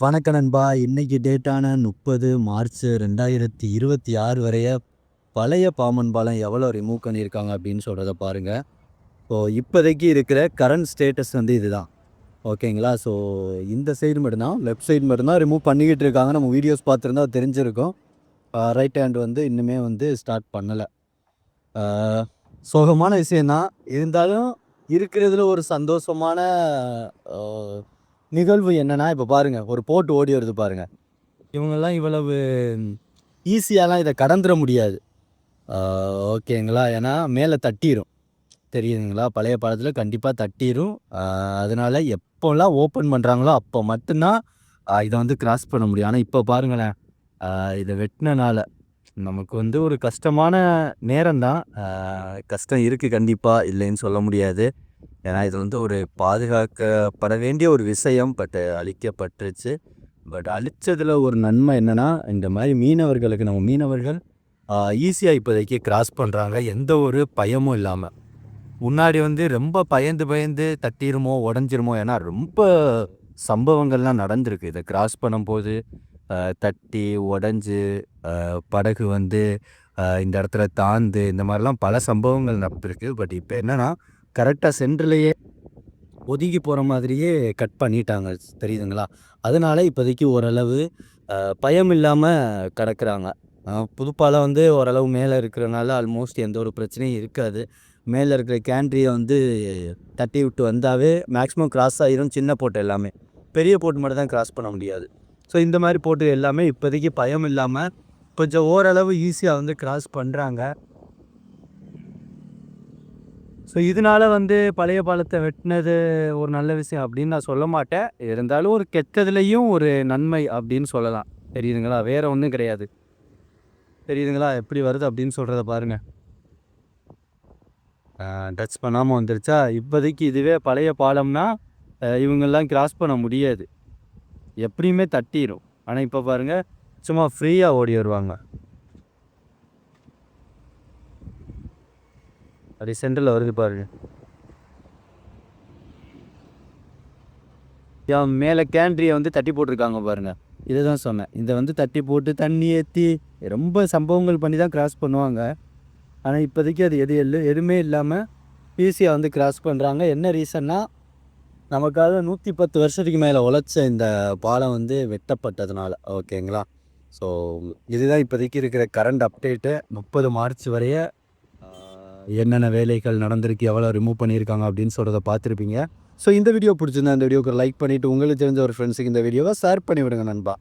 வணக்கம் நண்பா. இன்னைக்கு டேட்டான 30 மார்ச் 2026 வரைய பழைய பாம்பன் பாலம் எவ்வளோ ரிமூவ் பண்ணியிருக்காங்க அப்படின்னு சொல்கிறத பாருங்க. ஸோ இப்போதைக்கு இருக்கிற கரண்ட் ஸ்டேட்டஸ் வந்து இதுதான். ஓகேங்களா? ஸோ இந்த சைடு மட்டும்தான், லெஃப்ட் சைடு மட்டும்தான் ரிமூவ் பண்ணிக்கிட்டு இருக்காங்க. நம்ம வீடியோஸ் பார்த்துருந்தா தெரிஞ்சிருக்கும். ரைட் ஹேண்ட் வந்து இன்னுமே வந்து ஸ்டார்ட் பண்ணலை. சோகமான விஷயந்தான். இருந்தாலும் இருக்கிறதுல ஒரு சந்தோஷமான நிகழ்வு என்னன்னா, இப்போ பாருங்க, ஒரு போட்டு ஓடி வருது பாருங்க. இவங்கெல்லாம் இவ்வளவு ஈஸியாலாம் இதை கடந்துட முடியாது. ஓகேங்களா? ஏன்னா மேலே தட்டிடும், தெரியுதுங்களா? பழைய பாலத்தில் கண்டிப்பாக தட்டிடும். அதனால எப்போல்லாம் ஓப்பன் பண்ணுறாங்களோ அப்போ மட்டும்தான் இதை வந்து கிராஸ் பண்ண முடியும். ஆனால் இப்போ பாருங்களேன், இதை வெட்டினனால நமக்கு வந்து ஒரு கஷ்டமான நேரம்தான். கஷ்டம் இருக்குது கண்டிப்பாக, இல்லைன்னு சொல்ல முடியாது. ஏன்னா இது வந்து ஒரு பாதுகாக்கப்பட வேண்டிய ஒரு விஷயம். பட் அழிக்கப்பட்டுருச்சு. பட் அழிச்சதில் ஒரு நன்மை என்னென்னா, இந்த மாதிரி மீனவர்களுக்கு, நம்ம மீனவர்கள் ஈஸியாக இப்போதைக்கு கிராஸ் பண்ணுறாங்க, எந்த ஒரு பயமும் இல்லாமல். முன்னாடி வந்து ரொம்ப பயந்து தட்டிருமோ உடஞ்சிருமோ, ஏன்னா ரொம்ப சம்பவங்கள்லாம் நடந்திருக்கு. இதை கிராஸ் பண்ணும்போது தட்டி உடஞ்சி படகு வந்து இந்த இடத்துல தாழ்ந்து, இந்த மாதிரிலாம் பல சம்பவங்கள் நடந்திருக்கு. பட் இப்போ என்னென்னா, கரெக்டாக சென்டர்லேயே ஒதுங்கி போகிற மாதிரியே கட் பண்ணிட்டாங்க, தெரியுதுங்களா? அதனால இப்போதைக்கு ஓரளவு பயம் இல்லாமல் கிடக்குறாங்க. புதுப்பாலம் வந்து ஓரளவு மேலே இருக்கிறனால ஆல்மோஸ்ட் எந்த ஒரு பிரச்சனையும் இருக்காது. மேலே இருக்கிற கேண்ட்ரியை வந்து தட்டி விட்டு வந்தாவே மேக்ஸிமம் கிராஸ் ஆகிரும். சின்ன போட்டு எல்லாமே, பெரிய போட்டு மட்டும் தான் கிராஸ் பண்ண முடியாது. ஸோ இந்த மாதிரி போட்டு எல்லாமே இப்போதைக்கு பயம் இல்லாமல் கொஞ்சம் ஓரளவு ஈஸியாக வந்து கிராஸ் பண்ணுறாங்க. ஸோ இதனால வந்து பழைய பாலத்தை வெட்டினது ஒரு நல்ல விஷயம் அப்படின்னு நான் சொல்ல மாட்டேன். இருந்தாலும் ஒரு கெட்டதுலேயும் ஒரு நன்மை அப்படின்னு சொல்லலாம். தெரியுதுங்களா? வேறு ஒன்றும் கிடையாது. தெரியுதுங்களா எப்படி வருது அப்படின்னு சொல்கிறத பாருங்கள். டச் பண்ணாமல் வந்துருச்சா? இப்போதைக்கு இதுவே பழைய பாலம்னா இவங்கெல்லாம் கிராஸ் பண்ண முடியாது, எப்படியுமே தட்டிடும். ஆனால் இப்போ பாருங்கள், சும்மா ஃப்ரீயாக ஓடி வருவாங்க. அப்படி சென்டரில் வருது பாருங்க. மேலே கேண்ட்ரியை வந்து தட்டி போட்டிருக்காங்க பாருங்கள். இதை தான் சொன்னேன். இதை வந்து தட்டி போட்டு தண்ணி ஏற்றி ரொம்ப சம்பவங்கள் பண்ணி தான் கிராஸ் பண்ணுவாங்க. ஆனால் இப்போதைக்கு அது எதுவுமே இல்லாமல் ஈஸியாக வந்து கிராஸ் பண்ணுறாங்க. என்ன ரீசன்னா, நமக்காக 110 வருஷத்துக்கு மேலே உழைச்ச இந்த பாலம் வந்து வெட்டப்பட்டதுனால. ஓகேங்களா? ஸோ இதுதான் இப்போதைக்கு இருக்கிற கரண்ட் அப்டேட்டு. 30 மார்ச் வரைய என்னென்ன வேலைகள் நடந்திருக்கு, எவ்வளோ ரிமூவ் பண்ணியிருக்காங்க அப்படின்னு சொல்கிறத பார்த்துருப்பீங்க. ஸோ இந்த வீடியோ பிடிச்சிருந்தா இந்த வீடியோக்கு லைக் பண்ணிவிட்டு உங்களுக்கு தெரிஞ்ச ஒரு ஃப்ரெண்ட்ஸுக்கு இந்த வீடியோவை ஷேர் பண்ணி விடுங்க நண்பா.